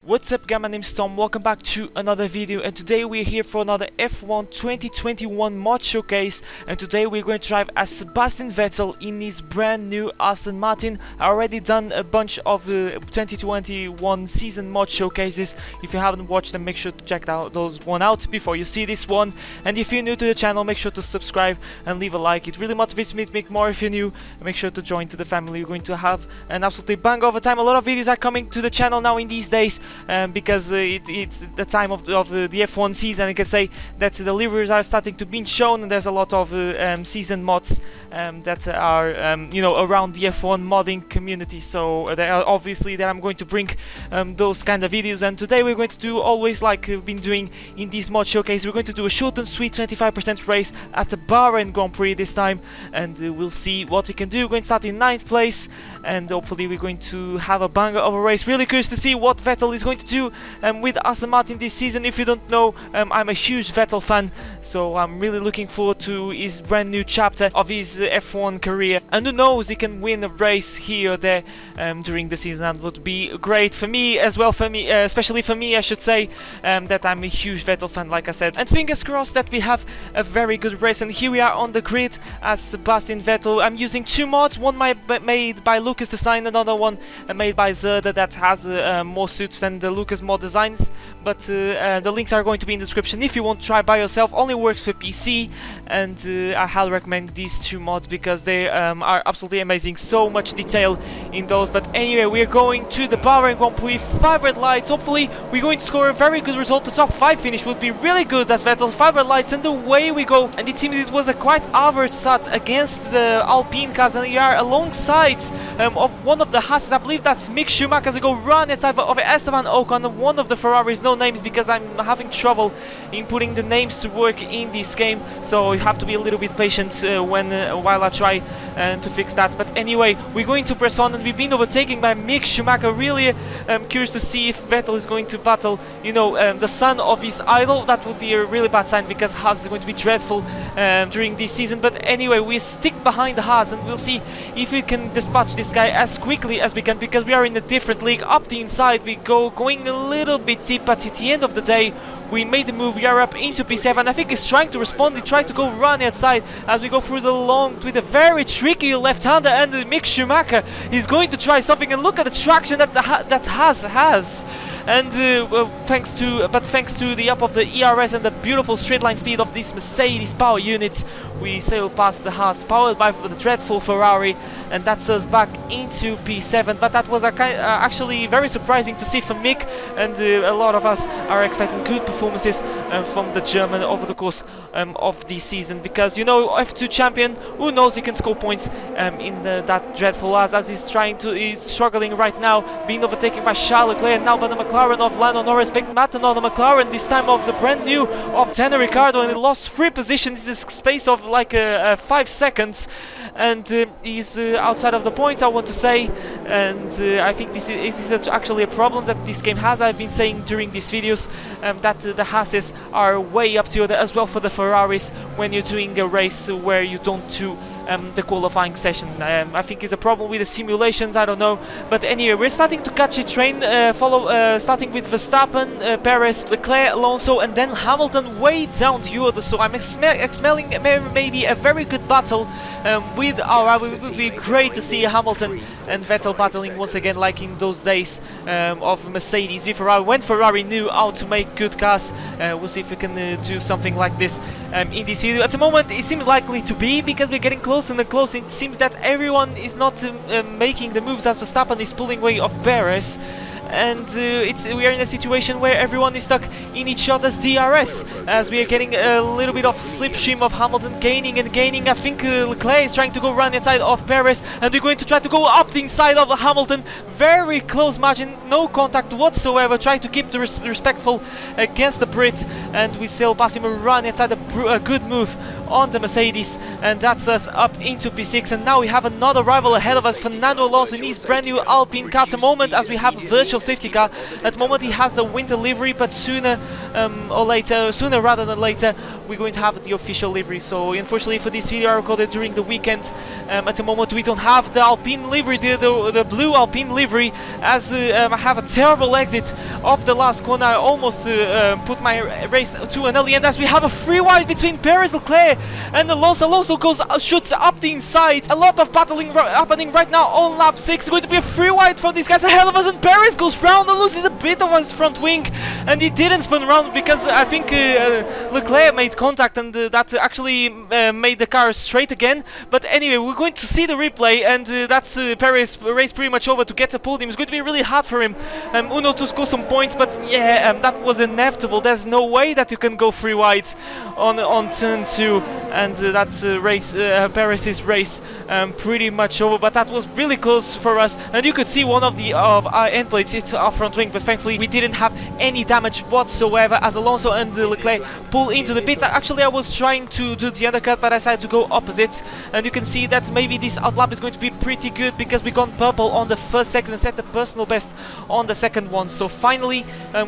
What's up guys, my name's Tom, welcome back to another video, and today we're here for another F1 2021 mod showcase. And today we're going to drive as Sebastian Vettel in his brand new Aston Martin. I already done a bunch of 2021 season mod showcases. If you haven't watched them, make sure to check those out before you see this one. And if you're new to the channel, make sure to subscribe and leave a like. It really motivates me to make more. If you're new, make sure to join to the family. We're going to have an absolutely bang over time. A lot of videos are coming to the channel now in these days. Because it's the time of the F1 season. You can say that the deliveries are starting to be shown, and there's a lot of season mods that are around the F1 modding community. So they are obviously that I'm going to bring those kind of videos. And today we're going to do always like we've been doing in this mod showcase. We're going to do a short and sweet 25% race at the Bahrain Grand Prix this time, and we'll see what we can do. We're going to start in 9th place, and hopefully we're going to have a banger of a race. Really curious to see what Vettel is going to do with Aston Martin this season. If you don't know, I'm a huge Vettel fan, so I'm really looking forward to his brand new chapter of his F1 career. And who knows, he can win a race here or there during the season. That would be great for me as well, especially for me, I should say, that I'm a huge Vettel fan, like I said. And fingers crossed that we have a very good race. And here we are on the grid as Sebastian Vettel. I'm using two mods, one made by LucasDesigns, another one made by Zerda that has more suits than the Lucas mod designs, but the links are going to be in the description if you want to try by yourself. Only works for PC, and I highly recommend these two mods because they are absolutely amazing. So much detail in those. But anyway, we're going to the Bahrain Grand Prix, 5 red lights. Hopefully we're going to score a very good result. The top 5 finish would be really good as Vettel. 5 red lights, and away we go. And it seems it was a quite average start against the Alpine cars, and we are alongside of one of the Haas. I believe that's Mick Schumacher. So go run inside of Esteban Ocon, one of the Ferraris. No names because I'm having trouble in putting the names to work in this game, so you have to be a little bit patient while I try to fix that. But anyway, we're going to press on, and we've been overtaken by Mick Schumacher. Really curious to see if Vettel is going to battle the son of his idol. That would be a really bad sign because Haas is going to be dreadful during this season. But anyway, we stick behind the Haas, and we'll see if we can dispatch this guy as quickly as we can, because we are in a different league. Up the inside we go, going a little bit deep, but at the end of the day we made the move. We are up into P7. I think he's trying to respond. He tried to go run outside as we go through the long with a very tricky left-hander, and Mick Schumacher is going to try something. And look at the traction that Haas has. And thanks to the up of the ERS and the beautiful straight line speed of this Mercedes power unit, we sail past the Haas, powered by the dreadful Ferrari, and that's us back into P7. But that was actually very surprising to see from Mick, and a lot of us are expecting good performances from the German over the course of this season, because F2 champion, who knows, he can score points in that dreadful as he's struggling right now, being overtaken by Charles Leclerc, and now by the McLaren of Lando Norris. Big Matten on the McLaren, this time of the brand new of Daniel Ricciardo, and he lost 3 positions in the space of like 5 seconds, and he's outside of the points, I want to say. And I think this is actually a problem that this game has. I've been saying during these videos that the Haases are way up to you as well for the Ferraris when you're doing a race where you don't do the qualifying session. I think it's a problem with the simulations, I don't know. But anyway, we're starting to catch a train, starting with Verstappen, Perez, Leclerc, Alonso, and then Hamilton way down the order. So I'm smelling maybe a very good battle with our. It would be great to see Hamilton and Vettel battling once again, like in those days of Mercedes with Ferrari, when Ferrari knew how to make good cars. We'll see if we can do something like this in this video. At the moment, it seems likely to be, because we're getting close and close. It seems that everyone is not making the moves, as Verstappen is pulling away of Perez. And we are in a situation where everyone is stuck in each other's DRS, as we are getting a little bit of slipstream of Hamilton gaining and gaining. I think Leclerc is trying to go run inside of Perez, and we're going to try to go up the inside of Hamilton. Very close margin, no contact whatsoever. Try to keep the respectful against the Brit, and we sail past him and run inside a good move on the Mercedes, and that's us up into P6. And now we have another rival ahead of us, Fernando Alonso in his brand new Alpine car at the moment, as we have virtual official safety car. At the moment he has the winter livery, but sooner rather than later, we're going to have the official livery. So unfortunately for this video I recorded during the weekend, at the moment we don't have the Alpine livery, the blue Alpine livery, as I have a terrible exit of the last corner. I almost put my race to an early end, as we have a free wide between Perez, Leclerc and Alonso. Alonso shoots up the inside. A lot of battling happening right now on lap 6. It's going to be a free wide from these guys ahead of us, and Perez goes round and loses a bit of his front wing, and he didn't spin around because I think Leclerc made contact, and that actually made the car straight again. But anyway, we're going to see the replay, and that's Perez race pretty much over to get a podium. It's going to be really hard for him, Uno, to score some points, but yeah, that was inevitable. There's no way that you can go free wide on turn 2, and that's Perez's race pretty much over. But that was really close for us, and you could see one of our end plates hit our front wing, but thankfully we didn't have any damage whatsoever as Alonso and Leclerc pull into the pits. Actually, I was trying to do the undercut, but I decided to go opposite, and you can see that maybe this outlap is going to be pretty good because we got purple on the first second and set a personal best on the second one. So finally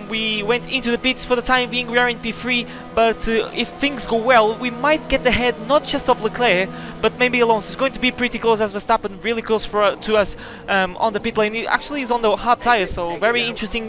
we went into the pits. For the time being we are in P3, but if things go well we might get ahead not just of Leclerc but maybe Alonso. It's going to be pretty close as Verstappen really close to us on the pit lane. He actually is on the hard tires, so very interesting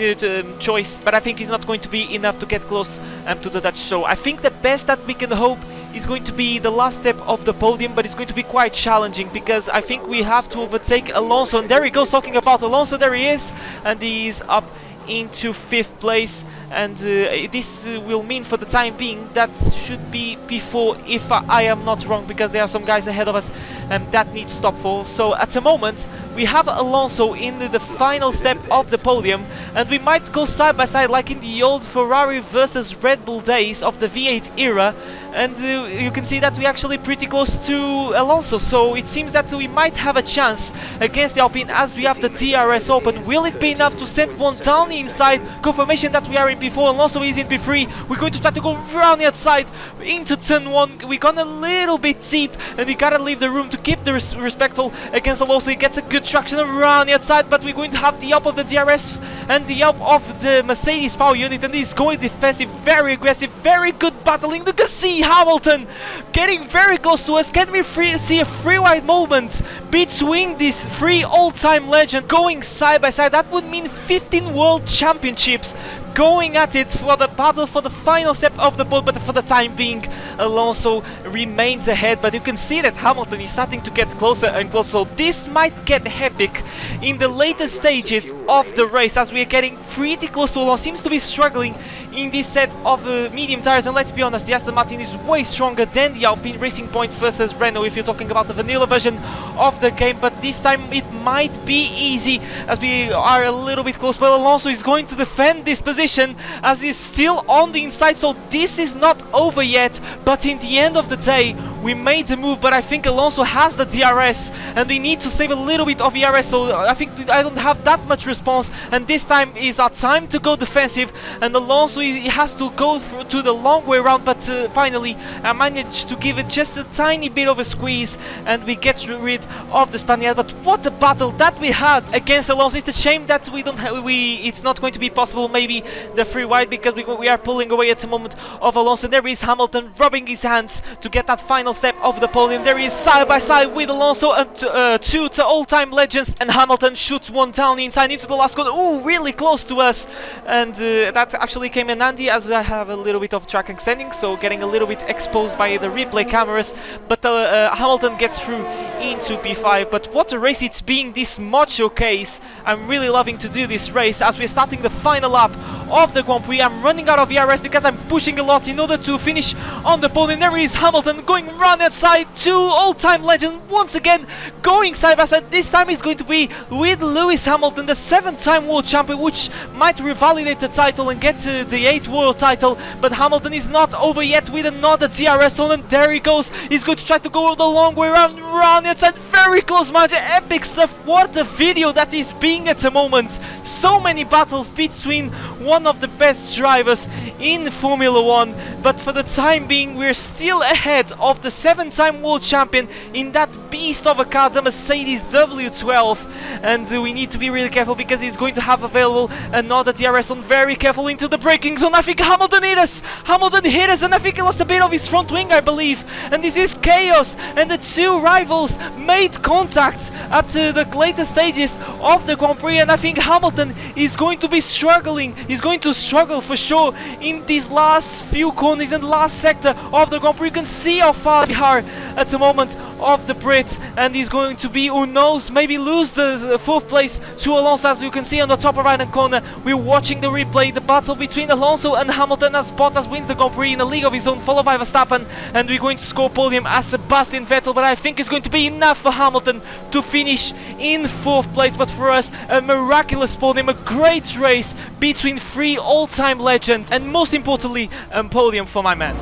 choice, but I think he's not going to be enough to get close to the Dutch. So I think the best that we can hope is going to be the last step of the podium, but it's going to be quite challenging because I think we have to overtake Alonso, and there he goes talking about Alonso. There he is, and he's up into 5th place, and this will mean for the time being that should be P4 if I am not wrong, because there are some guys ahead of us that need stop for. So at the moment we have Alonso in the final step of the podium, and we might go side by side like in the old Ferrari versus Red Bull days of the V8 era, and you can see that we're actually pretty close to Alonso. So it seems that we might have a chance against the Alpine as we have the DRS open. Will it be enough to send one down the inside? Confirmation that we are in P4, Alonso is in P3. We're going to try to go around the outside into turn 1. We gone a little bit deep, and we gotta leave the room to keep the respectful against Alonso. He gets a good traction around the outside, but we're going to have the help of the DRS and the help of the Mercedes power unit, and he's going defensive, very aggressive, very good battling. You can see Hamilton getting very close to us. Can we see a free wide moment between these 3 all-time legends going side by side? That would mean 15 world championships going at it for the battle for the final step of the pole. But for the time being Alonso remains ahead, but you can see that Hamilton is starting to get closer and closer. So this might get epic in the later stages of the race, as we are getting pretty close to Alonso. Seems to be struggling in this set of medium tires, and let's be honest, the Aston Martin is way stronger than the Alpine. Racing Point versus Renault if you're talking about the vanilla version of the game, but this time it might be easy as we are a little bit close. But Alonso is going to defend this position as he's still on the inside, so this is not over yet. But in the end of the day we made a move, but I think Alonso has the DRS and we need to save a little bit of ERS, so I think I don't have that much response, and this time is our time to go defensive, and Alonso he has to go to the long way around. But finally I managed to give it just a tiny bit of a squeeze and we get rid of the Spaniard. But what a battle that we had against Alonso. It's a shame that we don't have, it's not going to be possible maybe the free wide, because we are pulling away at the moment of Alonso. There is Hamilton rubbing his hands to get that final step of the podium. There is side by side with Alonso and 2 all-time legends, and Hamilton shoots one down the inside into the last corner. Ooh, really close to us, and that actually came in handy as I have a little bit of track extending, so getting a little bit exposed by the replay cameras. But Hamilton gets through into P5. But what a race it's being, this mod showcase. I'm really loving to do this race as we're starting the final lap of the Grand Prix. I'm running out of ERS because I'm pushing a lot in order to finish on the podium. There is Hamilton going round that side, 2 all-time legends once again going side by side. This time is going to be with Lewis Hamilton, the 7-time world champion, which might revalidate the title and get to the 8th world title. But Hamilton is not over yet with another DRS on, and there he goes. He's going to try to go the long way around the outside. Very close margin, epic stuff. What a video that is being at the moment. So many battles between one one of the best drivers in Formula 1, but for the time being we're still ahead of the 7-time world champion in that beast of a car, the Mercedes W12, and we need to be really careful because he's going to have available another DRS zone. Very careful into the braking zone. I think Hamilton hit us, and I think he lost a bit of his front wing, I believe, and this is chaos, and the two rivals made contact at the later stages of the Grand Prix, and I think Hamilton is going to be struggling. He's going to struggle for sure in these last few corners and last sector of the Grand Prix. You can see how far we are at the moment of the Brit, and he's going to be, who knows, maybe lose the 4th place to Alonso. As you can see on the top right hand corner, we're watching the replay, the battle between Alonso and Hamilton, as Bottas wins the Grand Prix in a league of his own, followed by Verstappen, and we're going to score podium as Sebastian Vettel, but I think it's going to be enough for Hamilton to finish in 4th place. But for us, a miraculous podium, a great race between 3 all-time legends, and most importantly, a podium for my man.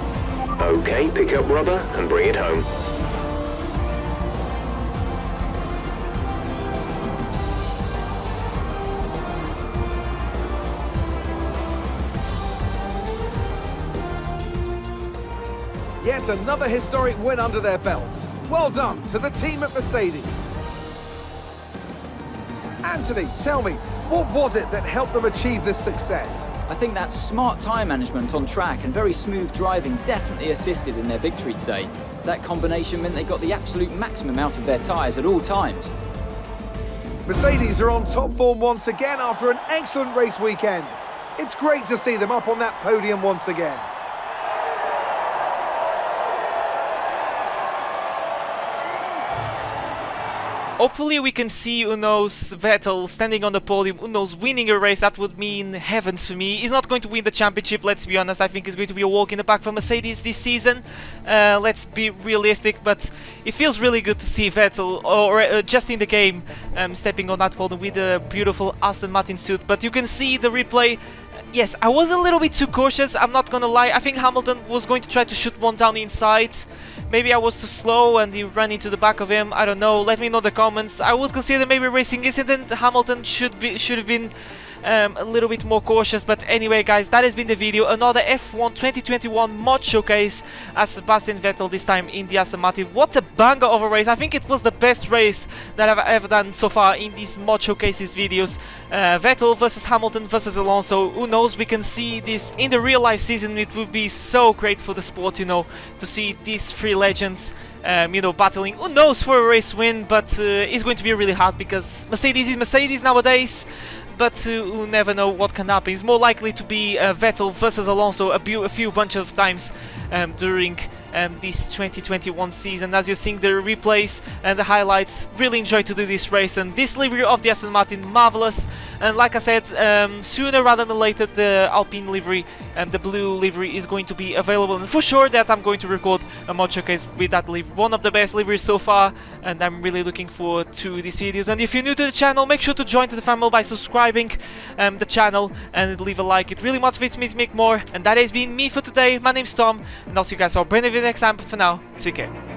Okay, pick up rubber and bring it home. Yes, another historic win under their belts. Well done to the team at Mercedes. Anthony, tell me, what was it that helped them achieve this success? I think that smart tyre management on track and very smooth driving definitely assisted in their victory today. That combination meant they got the absolute maximum out of their tyres at all times. Mercedes are on top form once again after an excellent race weekend. It's great to see them up on that podium once again. Hopefully we can see, who knows, Vettel standing on the podium, who knows, winning a race. That would mean heavens for me. He's not going to win the championship, let's be honest. I think it's going to be a walk in the park for Mercedes this season. Let's be realistic, but it feels really good to see Vettel, or just in the game, stepping on that podium with a beautiful Aston Martin suit. But you can see the replay. Yes, I was a little bit too cautious, I'm not gonna lie. I think Hamilton was going to try to shoot one down the inside. Maybe I was too slow and he ran into the back of him. I don't know, let me know in the comments. I would consider maybe a racing incident. Hamilton should have been a little bit more cautious. But anyway guys, that has been the video. Another F1 2021 mod showcase as Sebastian Vettel, this time in the Aston Martin. What a banger of a race. I think it was the best race that I've ever done so far in these mod showcases videos. Vettel versus Hamilton versus Alonso. Who knows, we can see this in the real life season. It would be so great for the sport, you know, to see these 3 legends you know, battling, who knows, for a race win. But it's going to be really hard because Mercedes is Mercedes nowadays. But we'll never know what can happen. It's more likely to be Vettel versus Alonso a few bunch of times during this 2021 season. As you're seeing the replays and the highlights, really enjoy to do this race, and this livery of the Aston Martin, marvelous. And like I said, sooner rather than later, the Alpine livery and the blue livery is going to be available, and for sure that I'm going to record a mod showcase with that livery, one of the best liveries so far, and I'm really looking forward to these videos. And if you're new to the channel, make sure to join the family by subscribing the channel and leave a like. It really motivates me to make more. And that has been me for today. My name's Tom, and I'll see you guys all brand new video next time. But for now, take care.